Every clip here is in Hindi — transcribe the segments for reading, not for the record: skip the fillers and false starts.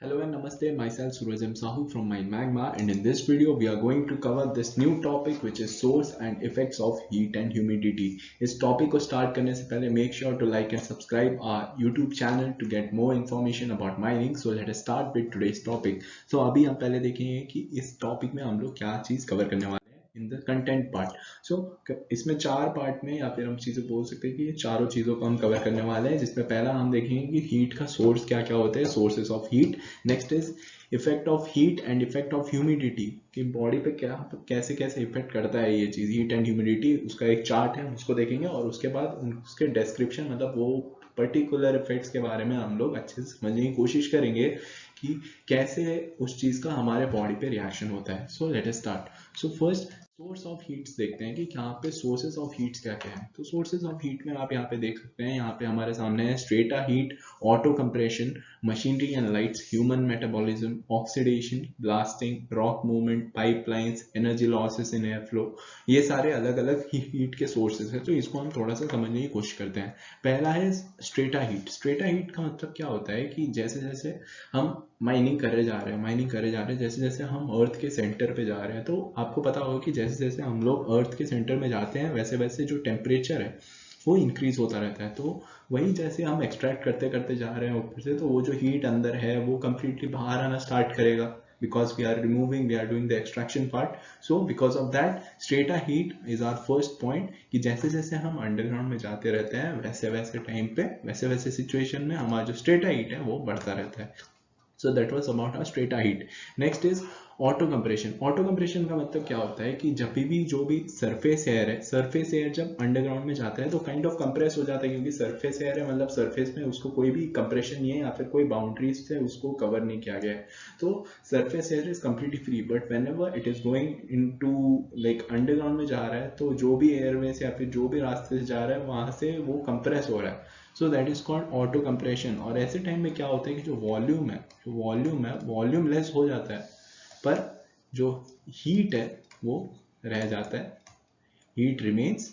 Hello and namaste, myself Suraj M. Sahu from Mind Magma, and in this video we are going to cover this new topic which is source and effects of heat and humidity. इस topic को start करने से पहले make sure to like and subscribe our YouTube channel to get more information about mining. So let us start with today's topic. So अभी हम पहले देखेंगे कि इस topic में हम लोग क्या चीज़ cover करने वाले हैं इन द कंटेंट पार्ट. सो इसमें चार पार्ट में या फिर हम चीज़ें बोल सकते हैं कि ये चारों चीज़ों को हम कवर करने वाले हैं, जिसमें पहला हम देखेंगे कि हीट का सोर्स क्या क्या होते हैं, sources of heat. Next is effect of heat and effect of humidity, कि बॉडी पे क्या कैसे कैसे इफेक्ट करता है ये चीज़ हीट एंड ह्यूमिडिटी. उसका एक चार्ट है, हम उसको देखेंगे और उसके बाद उसके डिस्क्रिप्शन मतलब वो पर्टिकुलर इफेक्ट्स के बारे में हम लोग अच्छे से समझने की कोशिश करेंगे कि कैसे उस चीज़ का हमारे बॉडी पे रिएक्शन होता है. So let us start. So first source of heats देखते हैं कि यहाँ पे सोर्सेज ऑफ हीट्स क्या क्या है. तो सोर्सेज ऑफ हीट में आप यहाँ पे देख सकते हैं, यहाँ पे हमारे सामने है strata heat, auto compression, machinery and lights, human metabolism, oxidation, blasting, rock movement, pipelines, energy losses in air flow. ये सारे अलग अलग हीट के सोर्सेज हैं. तो इसको हम थोड़ा सा समझने की कोशिश करते हैं. पहला है स्ट्रेटा हीट. स्ट्रेटा हीट का मतलब क्या होता है कि जैसे जैसे हम माइनिंग करे जा रहे हैं, जैसे जैसे हम अर्थ के सेंटर पे जा रहे हैं, तो आपको पता होगा कि जैसे जैसे हम लोग अर्थ के सेंटर में जाते हैं वैसे वैसे जो टेम्परेचर है वो इंक्रीज होता रहता है. तो वही जैसे हम एक्सट्रैक्ट करते करते जा रहे हैं ऊपर से, तो वो जो हीट अंदर है वो कंप्लीटली बाहर आना स्टार्ट करेगा, because we are doing the extraction part. So because of that strata heat is our first point, कि जैसे जैसे हम अंडरग्राउंड में जाते रहते हैं वैसे वैसे टाइम पे वैसे वैसे सिचुएशन में हमारा जो स्ट्रेटा हीट है वो बढ़ता रहता है. So that was about our strata heat. Next is auto compression. Auto compression का मतलब क्या होता है कि जब भी जो भी सरफेस एयर है, सरफेस एयर जब अंडरग्राउंड में जाता है तो काइंड ऑफ कंप्रेस हो जाता है, क्योंकि सरफेस एयर है मतलब सरफेस में उसको कोई भी कंप्रेशन नहीं है या फिर कोई बाउंड्रीज से उसको कवर नहीं किया गया है. तो surface air is completely free, but whenever it is going into like underground में जा रहा है तो जो भी एयरवे से या फिर जो भी रास्ते से जा रहा है वहां से वो कंप्रेस हो रहा है. So that is called auto compression. और ऐसे टाइम में क्या होता है कि जो वॉल्यूम है वॉल्यूम लेस हो जाता है, पर जो हीट है वो रह जाता है. Heat remains,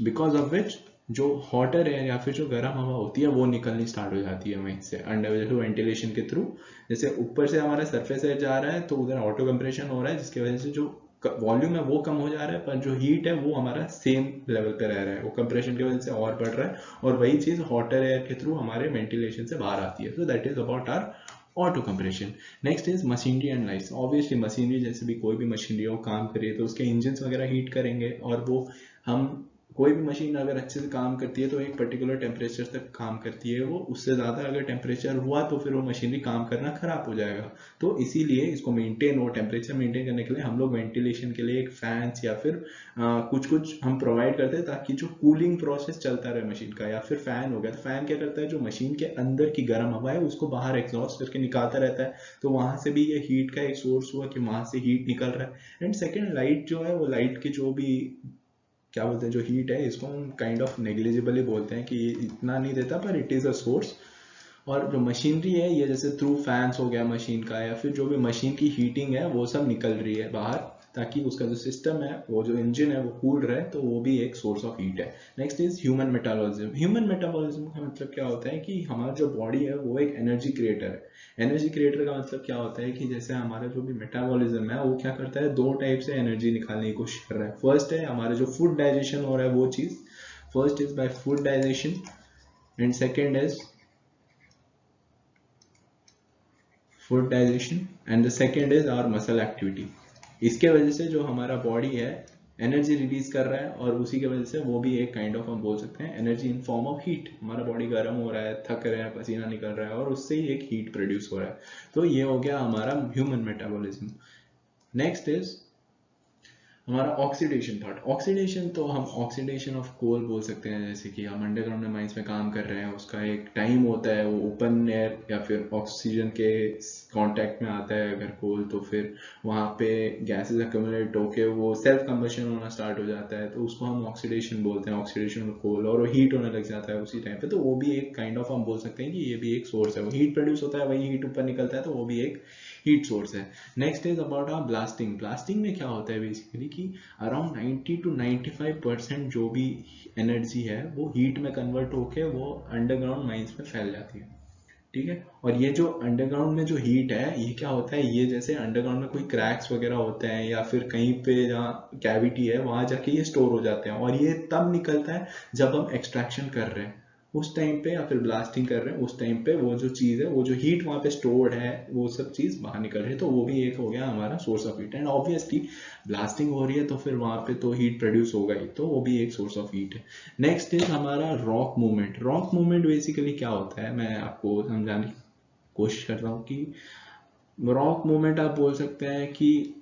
because of which जो हॉटर एयर या फिर जो गर्म हवा होती है वो निकलनी स्टार्ट हो जाती है वहीं से अंडर वेंटिलेशन के थ्रू. जैसे ऊपर से हमारा सरफेस एयर जा रहा है तो उधर ऑटो कंप्रेशन हो रहा है, जिसकी वजह से जो वॉल्यूम है वो कम हो जा रहा है, पर जो हीट है वो हमारा सेम लेवल पे रह रहा है, वो कंप्रेशन की वजह से और बढ़ रहा है, और वही चीज हॉटर एयर के थ्रू हमारे वेंटिलेशन से बाहर आती है. So that is about our auto compression. Next is machinery and lights. Obviously machinery, जैसे भी कोई भी मशीनरी हो काम करिए तो उसके इंजन वगैरह हीट करेंगे, और वो हम कोई भी मशीन अगर अच्छे से काम करती है तो एक पर्टिकुलर टेम्परेचर तक काम करती है. वो उससे ज़्यादा अगर टेम्परेचर हुआ तो फिर वो मशीनरी काम करना खराब हो जाएगा. तो इसीलिए इसको मेंटेन, वो टेम्परेचर मेंटेन करने के लिए हम लोग वेंटिलेशन के लिए एक फैंस या फिर कुछ कुछ हम प्रोवाइड करते हैं, ताकि जो कूलिंग प्रोसेस चलता रहे मशीन का. या फिर फैन हो गया, तो फैन क्या करता है, जो मशीन के अंदर की गर्म हवा है उसको बाहर एग्जॉस्ट करके निकालता रहता है. तो वहां से भी ये हीट का एक सोर्स हुआ कि वहां से हीट निकल रहा है. एंड सेकेंड, लाइट जो है वो लाइट की जो भी क्या बोलते हैं जो हीट है, इसको हम काइंड ऑफ नेग्लिजिबली बोलते हैं कि ये इतना नहीं देता, पर इट इज़ अ सोर्स. और जो मशीनरी है ये जैसे थ्रू फैंस हो गया मशीन का, या फिर जो भी मशीन की हीटिंग है वो सब निकल रही है बाहर, ताकि उसका जो सिस्टम है, वो जो इंजन है वो कूल रहे, तो वो भी एक सोर्स ऑफ हीट है. Next is human metabolism. Human metabolism का मतलब क्या होता है कि हमारा जो बॉडी है वो एक एनर्जी क्रिएटर है. एनर्जी क्रिएटर का मतलब क्या होता है कि जैसे हमारा जो भी मेटाबॉलिज्म है वो क्या करता है, दो टाइप से एनर्जी निकालने की कोशिश कर रहा है. फर्स्ट है हमारा जो फूड डाइजेशन हो रहा है वो चीज, first is by food digestion, and second is food digestion, and the second is our muscle activity. इसके वजह से जो हमारा बॉडी है एनर्जी रिलीज कर रहा है, और उसी की वजह से वो भी एक काइंड ऑफ हम बोल सकते हैं energy in form of heat. हमारा बॉडी गर्म हो रहा है, थक रहा है, पसीना निकल रहा है, और उससे ही एक हीट प्रोड्यूस हो रहा है. तो ये हो गया हमारा ह्यूमन मेटाबॉलिज्म. नेक्स्ट इज हमारा ऑक्सीडेशन पार्ट. ऑक्सीडेशन तो हम ऑक्सीडेशन ऑफ कोल बोल सकते हैं. जैसे कि हम अंडरग्राउंड में माइंस में काम कर रहे हैं, उसका एक टाइम होता है, वो ओपन एयर या फिर ऑक्सीजन के कांटेक्ट में आता है अगर कोल, तो फिर वहाँ पे गैसेस अक्यूमुलेट होके वो सेल्फ कंबशन होना स्टार्ट हो जाता है, तो उसको हम ऑक्सीडेशन बोलते हैं, ऑक्सीडेशन ऑफ कोल, और वो हीट होने लग जाता है उसी टाइम पे. तो वो भी एक काइंड ऑफ हम बोल सकते हैं कि ये भी एक सोर्स है, वो हीट प्रोड्यूस होता है, वही हीट ऊपर निकलता है, तो वो भी एक हीट सोर्स है. Next is about our blasting. Blasting में क्या होता है बेसिकली कि अराउंड 90 to 95% जो भी एनर्जी है वो हीट में कन्वर्ट होके वो अंडरग्राउंड माइंस में फैल जाती है. ठीक है। और ये जो अंडरग्राउंड में जो हीट है ये क्या होता है, ये जैसे अंडरग्राउंड में कोई क्रैक्स वगैरह होते हैं या फिर कहीं पे जहाँ कैविटी है वहां जाके ये स्टोर हो जाते हैं, और ये तब निकलता है जब हम एक्सट्रैक्शन कर रहे हैं उस टाइम पे, या फिर ब्लास्टिंग कर रहे हैं उस टाइम पे, वो जो चीज़ है, वो जो हीट वहाँ पे स्टोर्ड है, वो सब चीज़ बाहर निकल रही है, तो वो भी एक हो गया हमारा source of heat. And obviously blasting हो रही है तो फिर वहाँ पे तो हीट प्रोड्यूस होगा ही, तो वो भी एक सोर्स ऑफ हीट है। नेक्स्ट इज हमारा rock movement. Rock movement basically क्या होता है, मैं आपको समझाने की कोशिश कर रहा हूँ कि रॉक मूवमेंट आप बोल सकते हैं कि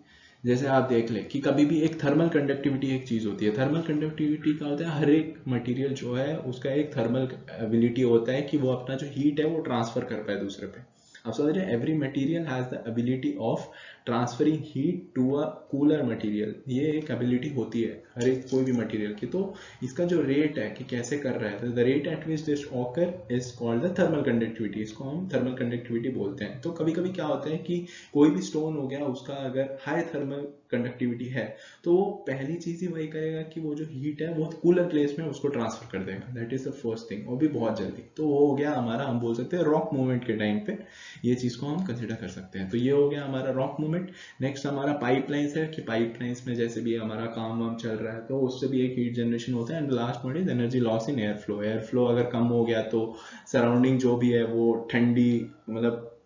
जैसे आप देख लें कि कभी भी एक थर्मल कंडक्टिविटी एक चीज होती है। थर्मल कंडक्टिविटी का होता है, हर एक मटेरियल जो है उसका एक थर्मल एबिलिटी होता है कि वो अपना जो हीट है वो ट्रांसफर कर पाए दूसरे पे। आप समझ रहे हैं, every material has the ability of transferring heat to a cooler material. ये एक एबिलिटी होती है हर एक कोई भी मटेरियल की। तो इसका जो रेट है कि कैसे कर रहा है, the rate at which this occur is called the thermal conductivity. इसको हम थर्मल कंडक्टिविटी बोलते हैं। तो कभी कभी क्या होता है कि कोई भी स्टोन हो गया, उसका अगर हाई थर्मल कंडक्टिविटी है तो वो पहली चीज ही वही करेगा कि वो जो हीट है वो कूलर प्लेस में उसको ट्रांसफर कर देगा। That is the first thing, वो भी बहुत जल्दी। तो वो हो गया हमारा, हम बोल सकते हैं रॉक मूवमेंट के टाइम पे ये चीज को हम कंसिडर कर सकते हैं। तो ये हो गया हमारा रॉक मूवमेंट। नेक्स्ट हमारा पाइपलाइंस है कि पाइपलाइंस में जैसे भी हमारा काम वाम चल रहा है तो उससे भी एक हीट जनरेशन होता है। And last point is energy loss in air flow. Air flow अगर कम हो गया तो सराउंडिंग जो भी है वो ठंडी, मतलब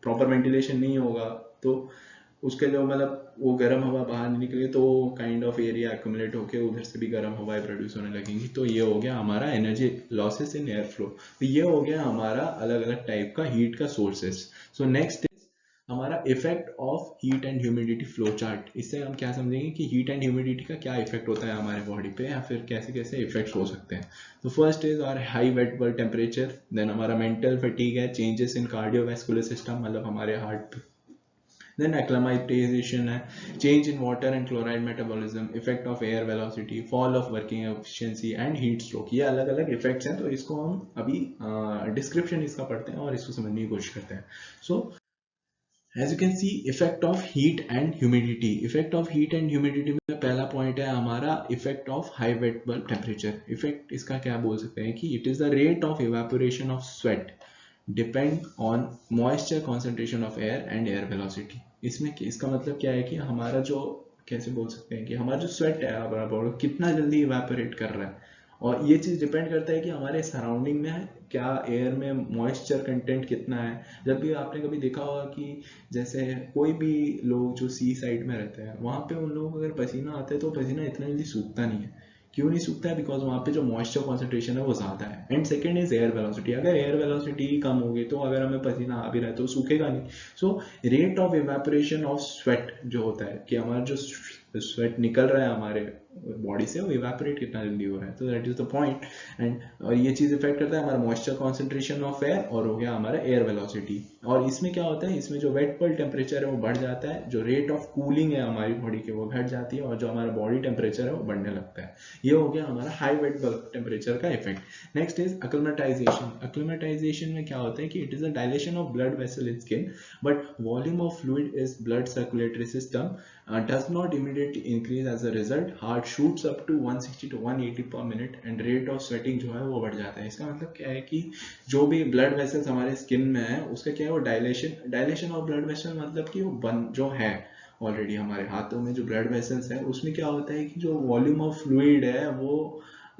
प्रॉपर वेंटिलेशन नहीं होगा, तो उसके जो मतलब वो गर्म हवा बाहर नहीं निकलेगी तो काइंड ऑफ एरिया एक्यूमुलेट होकर उधर से भी गर्म हवाएं प्रोड्यूस होने लगेंगी। तो ये हो गया हमारा energy losses in air flow. तो ये हो गया हमारा अलग अलग टाइप का हीट का सोर्सेस। सो नेक्स्ट हमारा effect of heat and humidity flow chart. इससे हम क्या समझेंगे कि हीट एंड ह्यूमिडिटी का क्या इफेक्ट होता है हमारे बॉडी पे, या फिर कैसे कैसे इफेक्ट्स हो सकते हैं। तो first is our high wet bulb temperature. Then हमारा मेंटल फटीग है, चेंजेस इन कार्डियोवैस्कुलर सिस्टम, मतलब हमारे हार्ट पे। Then acclimatization है, change in water and chloride metabolism, effect of air velocity, fall of working efficiency and heat stroke। ये अलग अलग इफेक्ट्स हैं, तो इसको हम अभी डिस्क्रिप्शन इसका पढ़ते हैं और इसको समझने की कोशिश करते हैं। So as you can see, effect of heat and humidity. Effect of heat and humidity में पहला पॉइंट है हमारा effect of high wet bulb temperature. Effect इसका क्या बोल सकते हैं कि it is the rate of evaporation of sweat depend on moisture concentration of air and air velocity. इसमें इसका मतलब क्या है कि हमारा जो, कैसे बोल सकते हैं कि हमारा जो स्वेट है हमारा बॉडी कितना जल्दी इवेपोरेट कर रहा है, और ये चीज डिपेंड करता है कि हमारे सराउंडिंग में क्या एयर में मॉइस्चर कंटेंट कितना है। जब भी आपने कभी देखा होगा कि जैसे कोई भी लोग जो सी साइड में रहते हैं वहां पे उन लोगों को अगर पसीना आता है तो पसीना इतना जल्दी सूखता नहीं है। क्यों नहीं सूखता है? बिकॉज वहाँ पे जो मॉइस्चर कॉन्सेंट्रेशन है वो ज्यादा है। And second is air velocity. अगर एयर वेलोसिटी कम होगी तो अगर हमें पसीना आ भी रहा है तो सूखेगा नहीं। So rate of evaporation of sweat जो होता है कि हमारा जो स्वेट निकल रहा है हमारे बॉडी से वो इवेपोरेट कितना जल्दी हो रहा है, तो that is the point. And और ये चीज इफेक्ट करता है हमारा मॉइस्चर कॉन्सेंट्रेशन ऑफ एयर, और हो गया हमारा एयर वेलोसिटी। और इसमें क्या होता है, इसमें जो वेट बल्ब टेम्परेचर है वो बढ़ जाता है, जो रेट ऑफ कूलिंग है हमारी बॉडी के वो घट जाती है, और जो हमारा बॉडी टेम्परेचर है वो बढ़ने लगता है। ये हो गया हमारा हाई वेट बल्ब टेम्परेचर का effect. Next is acclimatization. Acclimatization में क्या होता है कि it is a dilation of blood vessel in skin, but volume of fluid is blood circulatory system does not immediately increase as a result. Heart shoots up to 160 to 180 per minute and rate of sweating जो है वो बढ़ जाता है। इसका मतलब क्या है कि जो भी ब्लड वेसल्स हमारे स्किन में है उसका क्या है, वो डायलेशन ऑफ ब्लड वेसल, मतलब कि वो जो है ऑलरेडी हमारे हाथों में जो ब्लड वेसल्स है उसमें क्या होता है कि जो वॉल्यूम ऑफ फ्लूइड है वो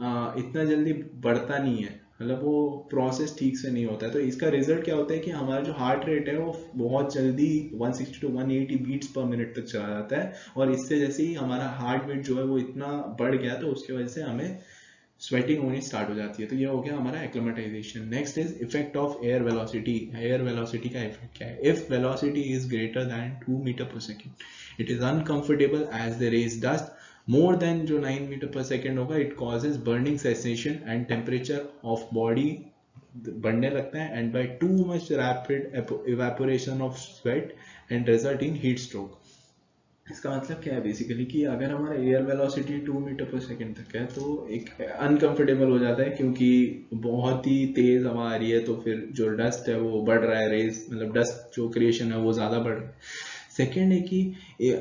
इतना जल्दी बढ़ता नहीं है, मतलब वो प्रोसेस ठीक से नहीं होता है। तो इसका रिजल्ट क्या होता है कि हमारा जो हार्ट रेट है वो बहुत जल्दी 160 टू 180 बीट्स पर मिनट तक चला जाता है, और इससे जैसे ही हमारा हार्ट बीट जो है वो इतना बढ़ गया तो उसकी वजह से हमें स्वेटिंग होनी स्टार्ट हो जाती है। तो ये हो गया हमारा acclimatization. Next is effect of air velocity. Air velocity का इफेक्ट क्या है? If velocity is greater than 2 metre per second it is uncomfortable as the raise dust more than जो 9 मीटर पर सेकेंड होगा, it causes burning sensation and temperature of body बढ़ने लगता है, and by too much rapid evaporation of sweat and result in heat stroke. इसका मतलब क्या है बेसिकली कि अगर हमारा air velocity 2 metre per second तक है तो एक अनकंफर्टेबल हो जाता है, क्योंकि बहुत ही तेज हवा आ रही है, तो फिर जो डस्ट है वो बढ़ रहा है, रेज मतलब डस्ट जो क्रिएशन है वो ज्यादा बढ़ रहा है। सेकेंड है कि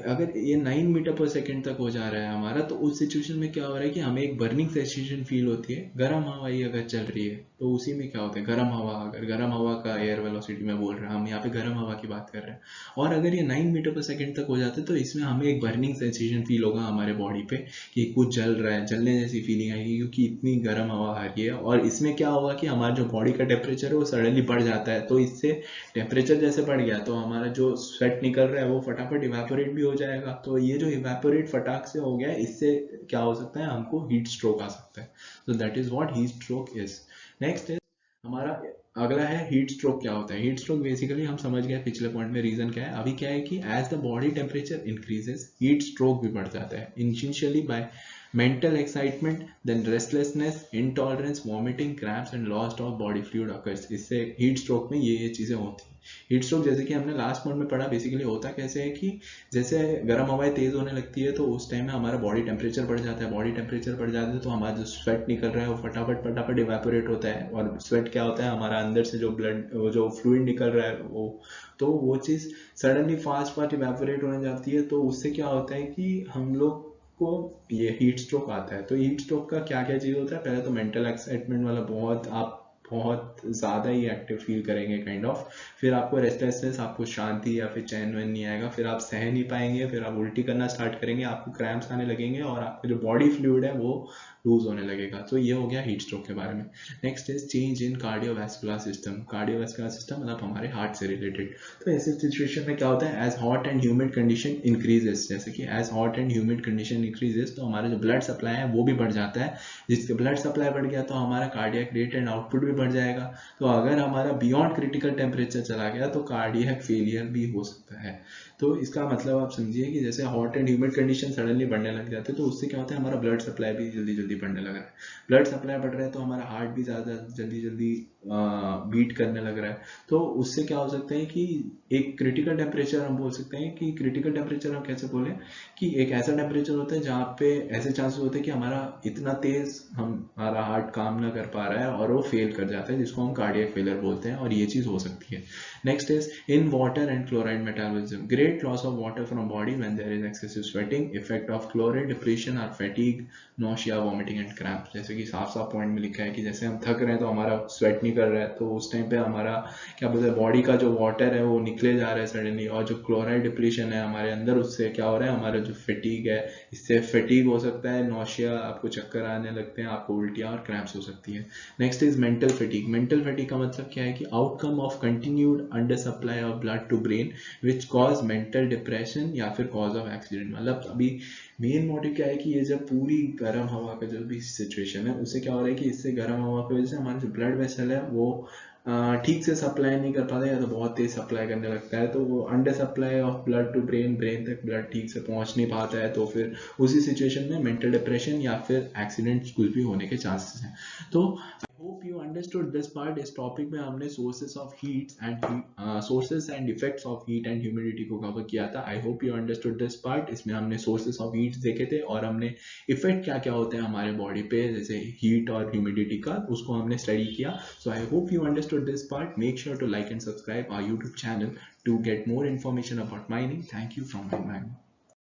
अगर ये 9 मीटर पर सेकेंड तक हो जा रहा है हमारा, तो उस सिचुएशन में क्या हो रहा है कि हमें एक बर्निंग सेंसेशन फील होती है, गर्म हवा ही अगर चल रही है तो उसी में क्या होता है, गर्म हवा, अगर गर्म हवा का एयर वेलोसिटी में बोल रहे हैं हम, यहाँ पे गर्म हवा की बात कर रहे हैं, और अगर ये 9 मीटर पर सेकेंड तक हो जाता है तो इसमें हमें एक बर्निंग सेंसेशन फील होगा हमारे बॉडी पे, कि कुछ जल रहा है, जलने जैसी फीलिंग आएगी, क्योंकि इतनी गर्म हवा आ रही है। और इसमें क्या होगा कि हमारा जो बॉडी का टेम्परेचर है वो सडनली बढ़ जाता है, तो इससे टेम्परेचर जैसे बढ़ गया तो हमारा जो स्वेट निकल रहा है वो फटाफट इवेपोरेट भी हो जाएगा। तो ये जो इवेपोरेट फटाक से हो गया, इससे क्या हो सकता है, हमको हीट स्ट्रोक आ सकता है। तो that is what heat stroke is. Next is हमारा अगला है हीट स्ट्रोक। क्या होता है हीट स्ट्रोक? बेसिकली हम समझ गए पिछले पॉइंट में रीजन क्या है। अभी क्या है कि as the body temperature increases heat stroke भी बढ़ जाता है, initially by mental excitement, then restlessness, intolerance, vomiting, cramps and loss of body fluid occurs। इससे हीट स्ट्रोक में ये चीजें होती हैं। हीट स्ट्रोक जैसे कि हमने लास्ट पॉइंट में पढ़ा, बेसिकली होता कैसे है कि जैसे गर्म हवाएं तेज होने लगती है तो उस टाइम में हमारा बॉडी टेम्परेचर बढ़ जाता है, बॉडी टेम्परेचर बढ़ जाता है तो हमारा जो स्वेट निकल रहा है वो फटाफट फटाफट इवेपोरेट होता है। और स्वेट क्या होता है, हमारा अंदर से जो ब्लड, जो फ्लूइड निकल रहा है वो चीज़ सडनली फास्ट फास्ट इवेपोरेट होने जाती है। तो उससे क्या होता है कि हम लोग को ये हीट स्ट्रोक आता है। तो हीट स्ट्रोक का क्या क्या चीज़ होता है, पहले तो मेंटल एक्साइटमेंट वाला बहुत ज़्यादा ही एक्टिव फील करेंगे काइंड ऑफ। फिर आपको रेस्टलेसनेस, आपको शांति या फिर चैन वैन नहीं आएगा, फिर आप सह नहीं पाएंगे, फिर आप उल्टी करना स्टार्ट करेंगे, आपको क्रैम्प्स आने लगेंगे और आपका जो बॉडी फ्लूइड है वो लूज होने लगेगा। तो ये हो गया हीट स्ट्रोक के बारे में। Next is change in cardiovascular system. Cardiovascular system मतलब हमारे हार्ट से रिलेटेड। तो ऐसे सिचुएशन में क्या होता है, as hot and humid condition increases, जैसे कि as hot and humid condition increases तो हमारा जो ब्लड सप्लाई है वो भी बढ़ जाता है। जिसके ब्लड सप्लाई बढ़ गया तो हमारा कार्डियक रेट एंड आउटपुट भी बढ़ जाएगा। तो अगर हमारा बियॉन्ड क्रिटिकल टेम्परेचर चला गया तो कार्डियक फेलियर भी हो सकता है। तो इसका मतलब आप समझिए कि जैसे hot and humid condition suddenly बढ़ने लग जाते हैं तो उससे क्या होता है, हमारा ब्लड सप्लाई भी जल्दी जल्दी बढ़ने लग रहा है। ब्लड सप्लाई बढ़ रहा है तो हमारा हार्ट भी ज़्यादा जल्दी जल्दी बीट करने लग रहा है। तो उससे क्या हो सकता है कि एक क्रिटिकल टेम्परेचर, हम बोल सकते हैं कि क्रिटिकल टेम्परेचर हम कैसे बोले, कि एक ऐसा टेम्परेचर होता है जहाँ पे ऐसे चांसेस होते हैं कि हमारा इतना तेज हमारा हार्ट काम ना कर पा रहा है और वो फेल कर जाता है, जिसको हम कार्डियक फेलियर बोलते हैं, और ये चीज़ हो सकती है। Next is in water and chloride metabolism, great loss of water from body when there is excessive sweating, effect of chloride depletion are fatigue, nausea, vomiting and cramp. जैसे कि साफ साफ पॉइंट में लिखा है कि जैसे हम थक रहे हैं तो हमारा स्वेट नहीं कर रहा है, तो उस टाइम पे हमारा क्या बोलते हैं, बॉडी का जो वाटर है वो निकले जा रहा है सडनली, और जो क्लोराइड डिप्रीशन है हमारे अंदर, उससे क्या हो रहा है, हमारा जो फैटीग है, इससे फैटीग हो सकता है, नोशिया, आपको चक्कर आने लगते हैं, आपको उल्टियाँ और क्रैम्प्स हो सकती है। Next is mental fatigue. Mental fatigue का मतलब क्या है कि outcome of continued under supply of blood to brain which cause mental depression या फिर कॉज ऑफ एक्सीडेंट। मतलब अभी मेन मोटिव क्या है कि ये जब पूरी गर्म हवा का जो भी सिचुएशन है, उससे क्या हो रहा है कि इससे गर्म हवा की वजह से हमारा जो ब्लड वेसल है वो ठीक से सप्लाई नहीं कर पाता, या तो बहुत तेज सप्लाई करने लगता है, तो वो under supply of blood to brain, brain तक ब्लड ठीक से पहुंच नहीं पाता है, तो फिर उसी सिचुएशन में मेंटल डिप्रेशन या फिर एक्सीडेंट कुछ भी होने के चांसेस हैं। तो hope you understood this part. इस टॉपिक में हमने sources of heat and sources and effects of heat and humidity को कवर किया था। आई hope you understood this part. इसमें हमने सोर्सेस ऑफ हीट देखे थे और हमने इफेक्ट क्या क्या होते हैं हमारे बॉडी पे जैसे हीट और ह्यूमिडिटी का, उसको हमने स्टडी किया। So I hope you understood this part. Make sure to like and subscribe our YouTube channel to get more information about mining. Thank you from my mind.